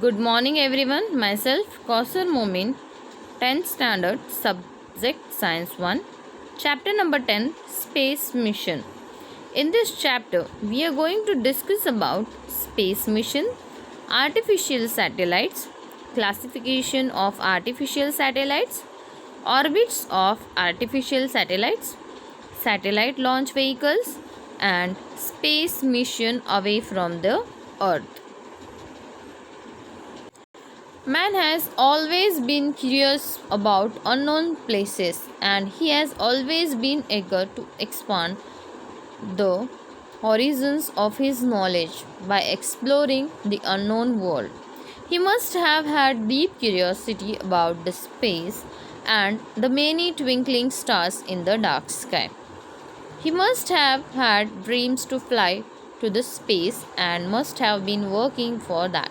Good morning everyone. Myself Kausar Momin, 10th standard, subject Science 1, chapter number 10, Space Mission. In this chapter, we are going to discuss about space mission, artificial satellites, classification of artificial satellites, orbits of artificial satellites, satellite launch vehicles, and space mission away from the Earth. Man has always been curious about unknown places and he has always been eager to expand the horizons of his knowledge by exploring the unknown world. He must have had deep curiosity about the space and the many twinkling stars in the dark sky. He must have had dreams to fly to the space and must have been working for that.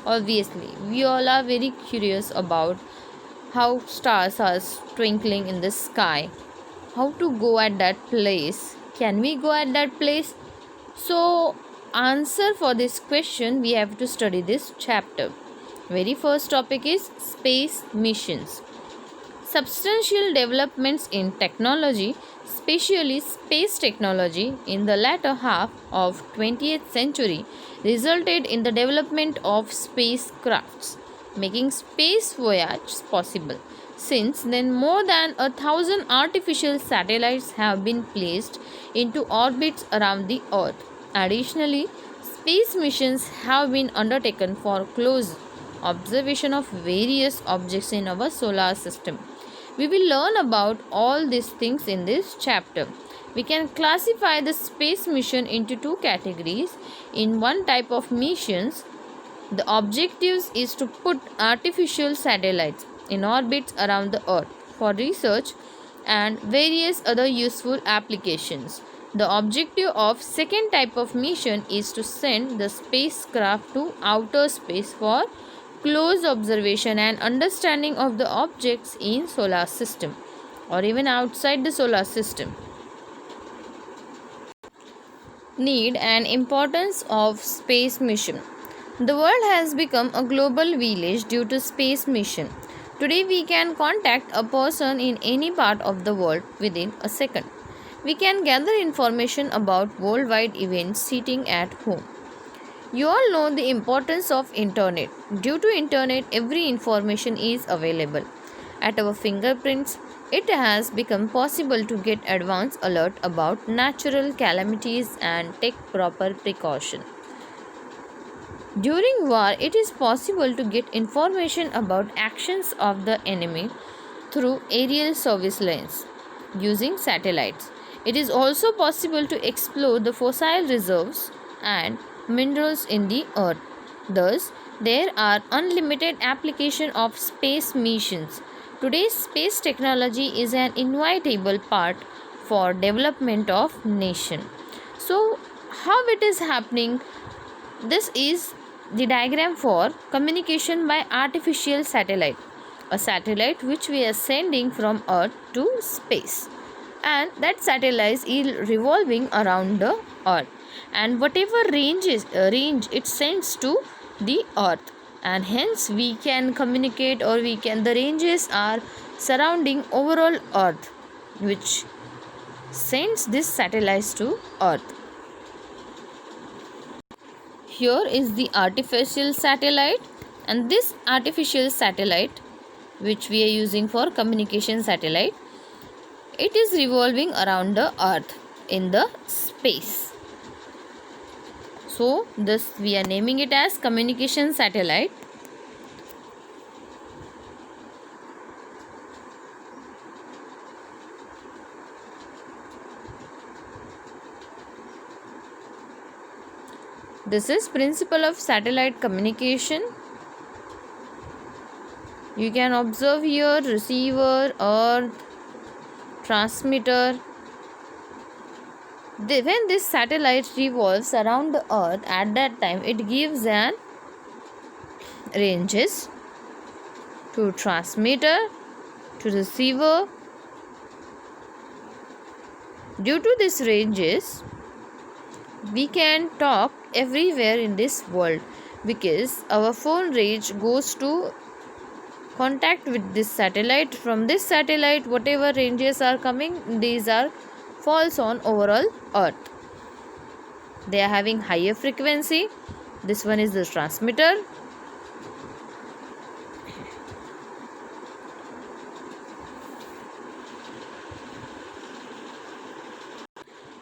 Obviously, we all are very curious about how stars are twinkling in the sky, how to go at that place. Can we go at that place? So, answer for this question we have to study this chapter. Very first topic is space missions. Substantial developments in technology, especially space technology, in the latter half of 20th century resulted in the development of spacecrafts, making space voyages possible. Since then, more than 1,000 artificial satellites have been placed into orbits around the Earth. Additionally, space missions have been undertaken for close observation of various objects in our solar system. We will learn about all these things in this chapter. We can classify the space mission into two categories. In one type of missions, the objectives is to put artificial satellites in orbits around the Earth for research and various other useful applications. The objective of second type of mission is to send the spacecraft to outer space for close observation and understanding of the objects in solar system or even outside the solar system. Need and importance of space mission. The world has become a global village due to space mission. Today we can contact a person in any part of the world within a second. We can gather information about worldwide events sitting at home. You all know the importance of internet. Due to internet, every information is available at our fingerprints. It has become possible to get advance alert about natural calamities and take proper precaution. During war, it is possible to get information about actions of the enemy through aerial surveillance using satellites. It is also possible to explore the fossil reserves and minerals in the earth. Thus, there are unlimited application of space missions. Today's space technology is an inevitable part for development of nation. So, how it is happening? This is the diagram for communication by artificial satellite. A satellite which we are sending from Earth to space, and that satellite is revolving around the Earth, and whatever range it sends to the Earth, and hence we can communicate, or the ranges are surrounding overall Earth, which sends this satellites to Earth. Here is the artificial satellite, and this artificial satellite which we are using for communication satellite, it is revolving around the Earth in the space. So this we are naming it as communication satellite. This is principle of satellite communication. You can observe here receiver, earth, transmitter. When this satellite revolves around the earth, at that time it gives an ranges to transmitter, to receiver. Due to these ranges, we can talk everywhere in this world. because our phone range goes to contact with this satellite. From this satellite, whatever ranges are coming, these are falls on overall earth. They are having higher frequency. This one is the transmitter.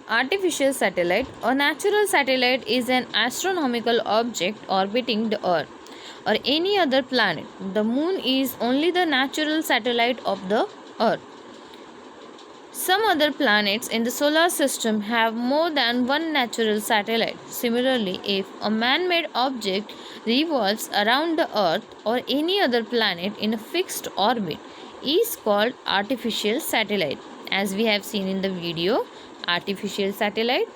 Artificial satellite or natural satellite is an astronomical object orbiting the earth or any other planet. The moon is only the natural satellite of the earth. Some other planets in the solar system have more than one natural satellite. Similarly, if a man-made object revolves around the earth or any other planet in a fixed orbit, is called artificial satellite. As we have seen in the video, artificial satellite,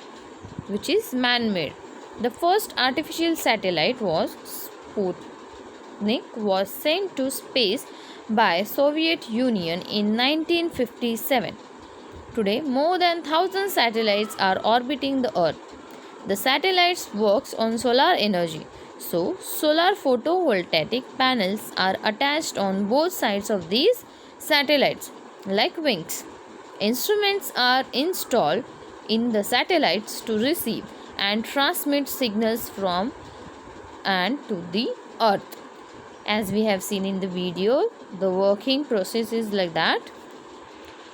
which is man-made. The first artificial satellite was Sputnik, was sent to space by Soviet Union in 1957. Today, more than 1,000 satellites are orbiting the Earth. The satellites works on solar energy. So, solar photovoltaic panels are attached on both sides of these satellites like wings. Instruments are installed in the satellites to receive and transmit signals from and to the earth. As we have seen in the video, the working process is like that.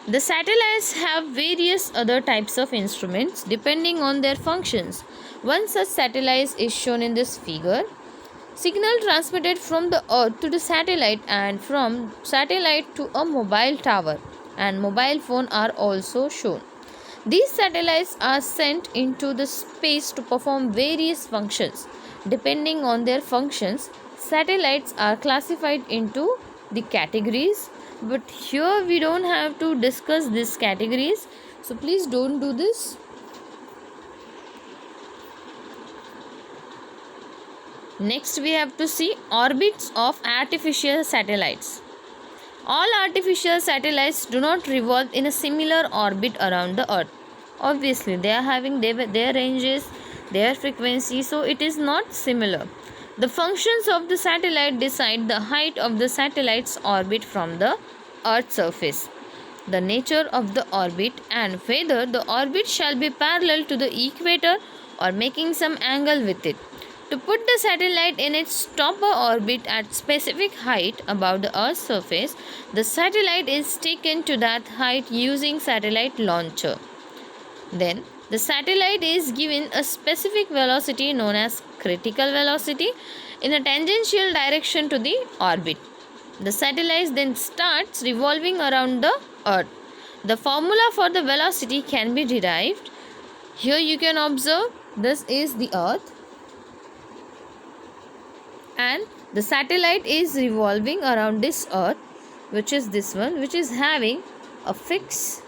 The satellites have various other types of instruments depending on their functions. One such satellite is shown in this figure. Signal transmitted from the earth to the satellite and from satellite to a mobile tower and mobile phone are also shown. These satellites are sent into the space to perform various functions. Depending on their functions, satellites are classified into the categories, but here we don't have to discuss these categories, so please don't do this. Next we have to see orbits of artificial satellites. All artificial satellites do not revolve in a similar orbit around the earth. Obviously they are having their ranges, their frequency, so it is not similar. The functions of the satellite decide the height of the satellite's orbit from the earth's surface, the nature of the orbit, and whether the orbit shall be parallel to the equator or making some angle with it. To put the satellite in its proper orbit at specific height above the Earth's surface, the satellite is taken to that height using satellite launcher. Then, the satellite is given a specific velocity known as critical velocity in a tangential direction to the orbit. The satellite then starts revolving around the Earth. The formula for the velocity can be derived. Here you can observe this is the Earth, and the satellite is revolving around this earth, which is this one, which is having a fixed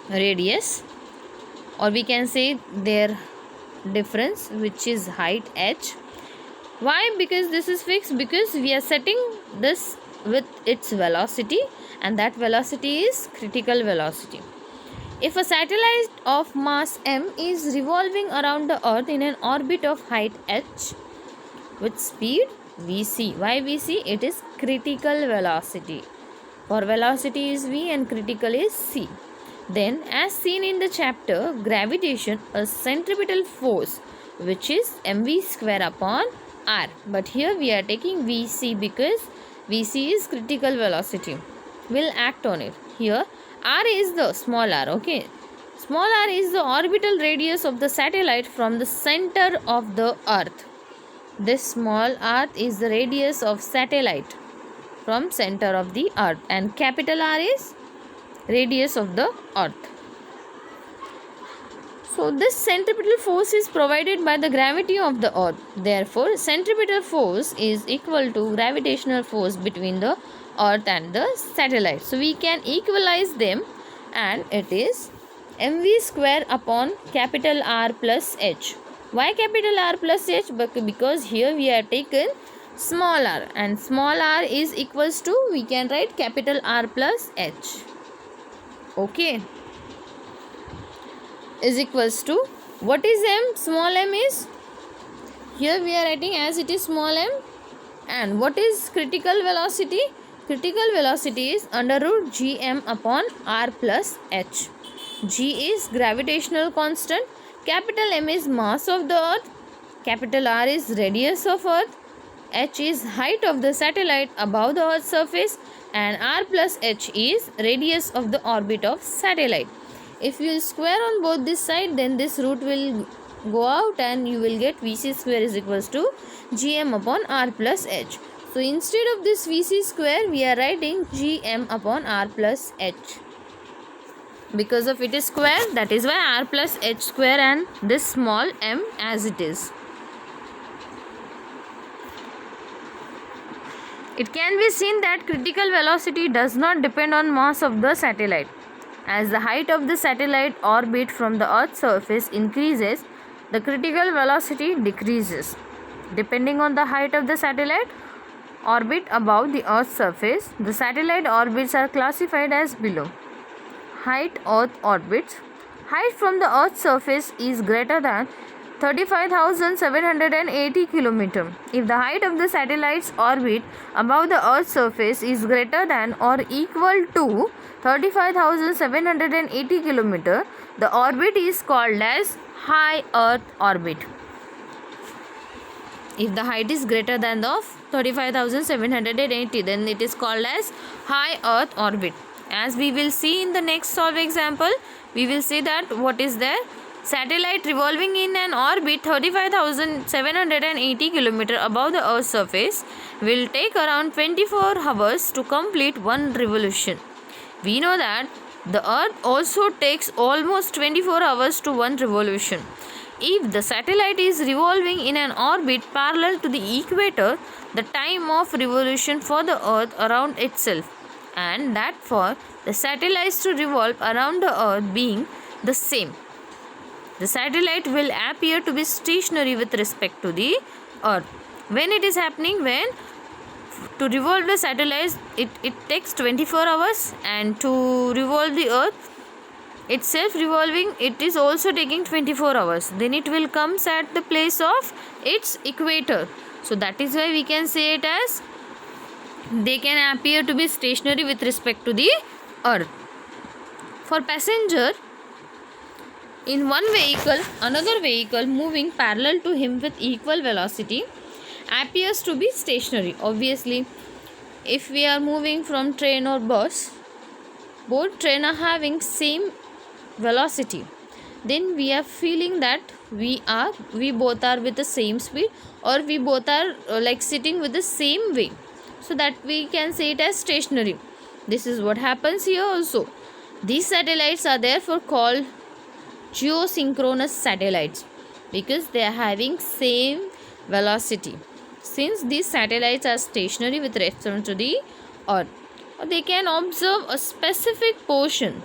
radius, or we can say their difference, which is height h. Why? Because this is fixed, because we are setting this with its velocity, and that velocity is critical velocity. If a satellite of mass m is revolving around the earth in an orbit of height h with speed vc, why vc? It is critical velocity. For velocity is v and critical is c. Then, as seen in the chapter gravitation, a centripetal force which is mv square upon r, but here we are taking vc because vc is critical velocity, will act on it. Here r is the small r, okay. Small r is the orbital radius of the satellite from the center of the earth. This small r is the radius of satellite from center of the earth, and capital R is radius of the earth. So this centripetal force is provided by the gravity of the earth. Therefore, centripetal force is equal to gravitational force between the earth and the satellite. So we can equalize them, and it is mv square upon capital R plus h. Why capital R plus h? Because here we have taken small r, and small r is equals to, we can write capital R plus h. Okay. Is equals to, what is m? Small m is Here we are writing as it is small m. And what is critical velocity? Critical velocity is under root gm upon r plus h. G is gravitational constant. Capital M is mass of the earth. Capital R is radius of earth. H is height of the satellite above the earth's surface, and R plus H is radius of the orbit of satellite. If you square on both this side, then this root will go out and you will get Vc square is equals to Gm upon R plus H. So instead of this Vc square, we are writing Gm upon R plus H. Because of it is square, that is why R plus H square and this small m as it is. It can be seen that critical velocity does not depend on mass of the satellite. As the height of the satellite orbit from the Earth's surface increases, the critical velocity decreases. Depending on the height of the satellite orbit above the Earth's surface, the satellite orbits are classified as below. Height Earth orbits. Height from the Earth's surface is greater than 35,780 km. If the height of the satellite's orbit above the Earth's surface is greater than or equal to 35,780 km, the orbit is called as high Earth orbit. If the height is greater than of 35,780, then it is called as high Earth orbit. As we will see in the next solved example, we will see that what is there. Satellite revolving in an orbit 35,780 km above the Earth's surface will take around 24 hours to complete one revolution. We know that the Earth also takes almost 24 hours to one revolution. If the satellite is revolving in an orbit parallel to the equator, the time of revolution for the Earth around itself, and that for the satellites to revolve around the Earth being the same, the satellite will appear to be stationary with respect to the Earth. When it is happening, when to revolve the satellites, it takes 24 hours, and to revolve the Earth itself revolving, it is also taking 24 hours. Then it will come at the place of its equator. So that is why we can say it as they can appear to be stationary with respect to the Earth. For passenger, in one vehicle, another vehicle moving parallel to him with equal velocity appears to be stationary. Obviously, if we are moving from train or bus, both train are having same velocity, then we are feeling that we both are with the same speed, or we both are like sitting with the same way, so that we can say it as stationary. This is what happens here also. These satellites are therefore called geosynchronous satellites because they are having same velocity. Since these satellites are stationary with respect to the Earth, they can observe a specific portion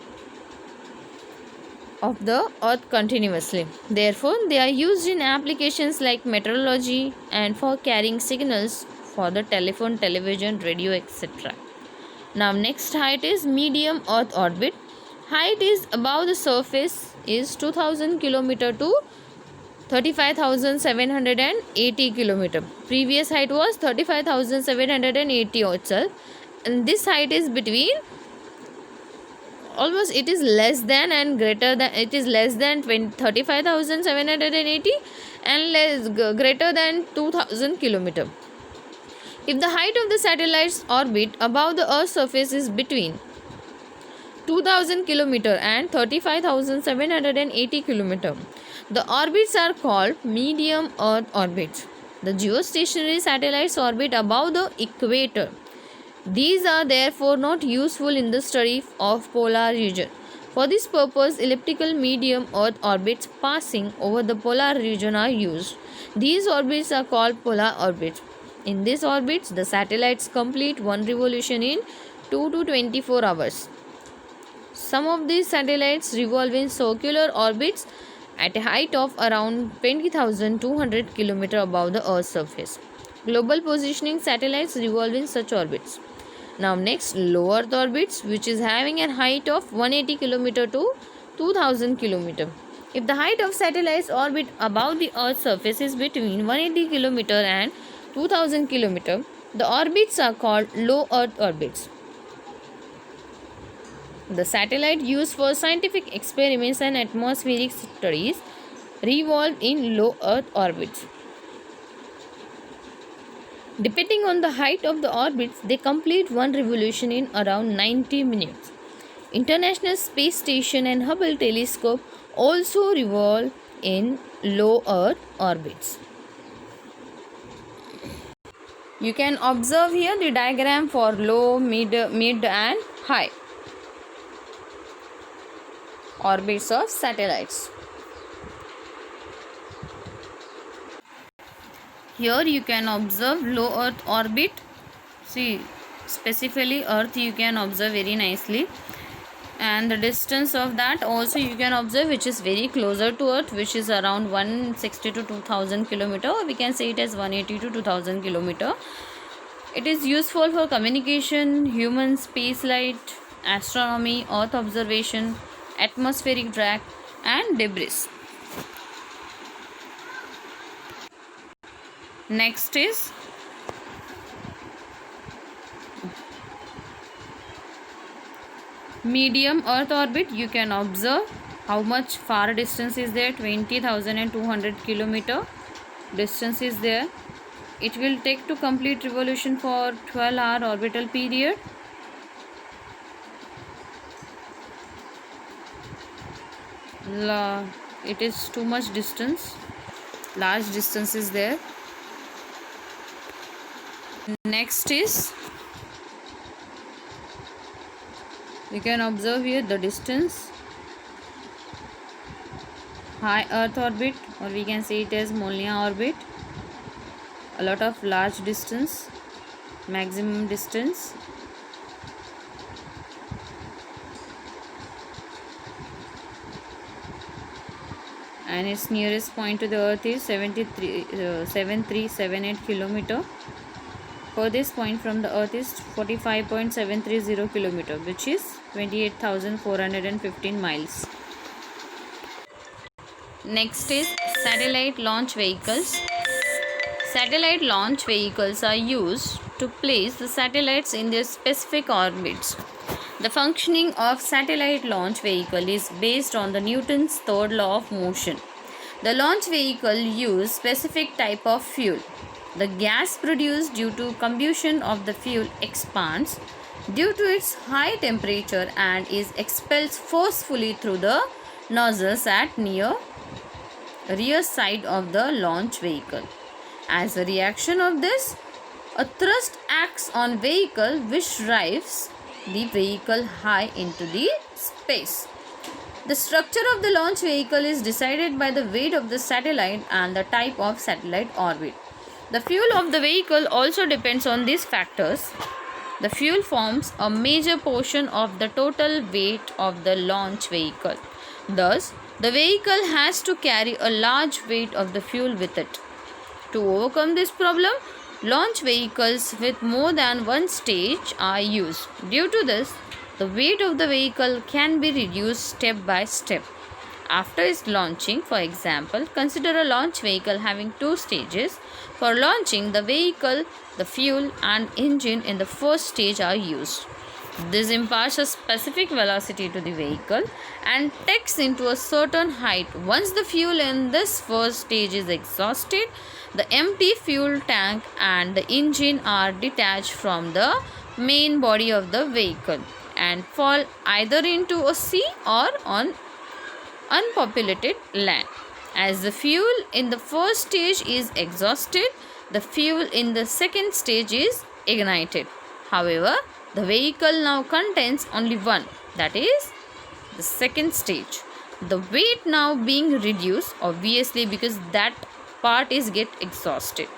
of the Earth continuously. Therefore, they are used in applications like meteorology and for carrying signals for the telephone, television, radio, etc. Now, next height is medium Earth orbit. Height is above the surface is 2000 km to 35,780 km. Previous height was 35,780 itself, and this height is between almost, it is less than and greater than, it is less than 35,780 and greater than 2000 km. If the height of the satellite's orbit above the Earth's surface is between 2000 km and 35,780 km, the orbits are called medium Earth orbits. The geostationary satellites orbit above the equator. These are therefore not useful in the study of polar region. For this purpose, elliptical medium Earth orbits passing over the polar region are used. These orbits are called polar orbits. In these orbits, the satellites complete one revolution in 2 to 24 hours. Some of these satellites revolve in circular orbits at a height of around 20,200 km above the Earth's surface. Global positioning satellites revolve in such orbits. Now next, low Earth orbits, which is having a height of 180 km to 2000 km. If the height of satellites orbit above the Earth's surface is between 180 km and 2000 km, the orbits are called low Earth orbits. The satellite used for scientific experiments and atmospheric studies revolve in low Earth orbits. Depending on the height of the orbits, they complete one revolution in around 90 minutes. International Space Station and Hubble telescope also revolve in low Earth orbits. You can observe here the diagram for low, mid and high orbits of satellites. Here you can observe low Earth orbit. See, specifically Earth you can observe very nicely, and the distance of that also you can observe, which is very closer to Earth, which is around 160 to 2000 kilometer, or we can say it as 180 to 2000 kilometer. It is useful for communication, human spaceflight, astronomy, Earth observation, atmospheric drag and debris. Next is medium Earth orbit. You can observe how much far distance is there. 20,200 kilometer distance is there. It will take to complete revolution for 12-hour orbital period. It is too much distance. Large distance is there. Next is, you can observe here the distance. High Earth orbit, or we can say it as Molniya orbit. A lot of large distance, maximum distance. And its nearest point to the Earth is 7378 kilometer. Furthest point from the Earth is 45.730 kilometer, which is 28,415 miles. Next is satellite launch vehicles. Satellite launch vehicles are used to place the satellites in their specific orbits. The functioning of satellite launch vehicle is based on the Newton's third law of motion. The launch vehicle uses specific type of fuel. The gas produced due to combustion of the fuel expands due to its high temperature and is expelled forcefully through the nozzles at rear side of the launch vehicle. As a reaction of this, a thrust acts on vehicle which drives the vehicle high into the space. The structure of the launch vehicle is decided by the weight of the satellite and the type of satellite orbit. The fuel of the vehicle also depends on these factors. The fuel forms a major portion of the total weight of the launch vehicle. Thus, the vehicle has to carry a large weight of the fuel with it. To overcome this problem, launch vehicles with more than one stage are used. Due to this, the weight of the vehicle can be reduced step by step. After its launching, for example, consider a launch vehicle having two stages. For launching the vehicle, the fuel and engine in the first stage are used. This imparts a specific velocity to the vehicle and takes into a certain height. Once the fuel in this first stage is exhausted, the empty fuel tank and the engine are detached from the main body of the vehicle and fall either into a sea or on unpopulated land. As the fuel in the first stage is exhausted, the fuel in the second stage is ignited. However, the vehicle now contains only one, that is the second stage. The weight now being reduced, obviously, because that part is get exhausted.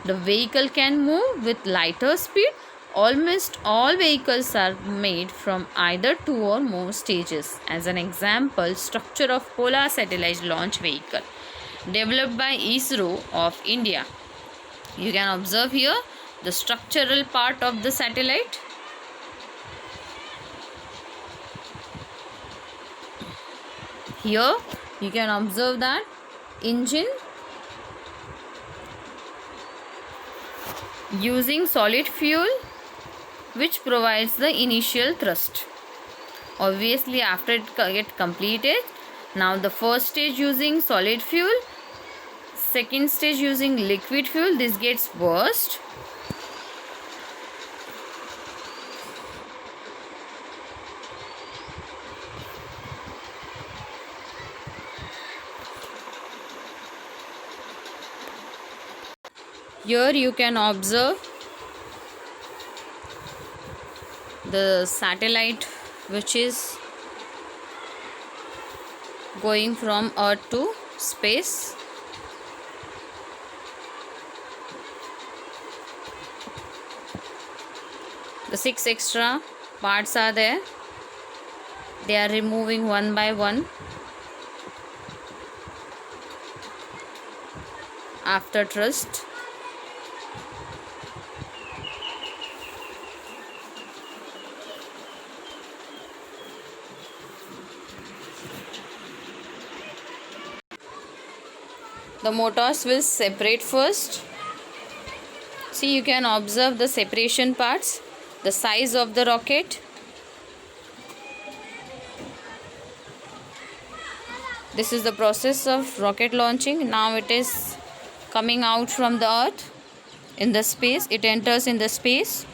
The vehicle can move with lighter speed. Almost all vehicles are made from either two or more stages. As an example, structure of Polar Satellite Launch Vehicle developed by ISRO of India. You can observe here the structural part of the satellite. Here You can observe that engine using solid fuel which provides the initial thrust. Obviously, after it get completed, now the first stage using solid fuel, second stage using liquid fuel, this gets burst. Here you can observe the satellite which is going from Earth to space. The 6 extra parts are there. They are removing one by one after thrust. The motors will separate first. See, you can observe the separation parts, the size of the rocket. This is the process of rocket launching. Now it is coming out from the Earth in the space. It enters in the space.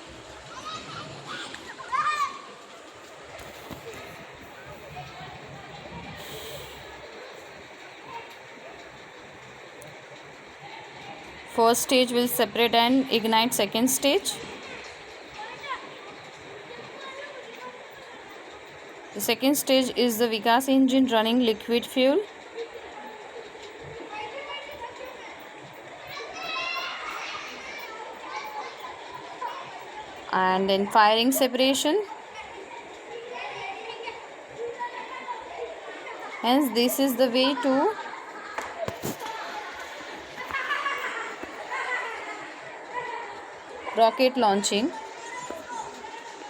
First stage will separate and ignite second stage. The second stage is the Vikas engine running liquid fuel. And then firing separation. Hence, this is the way to rocket launching.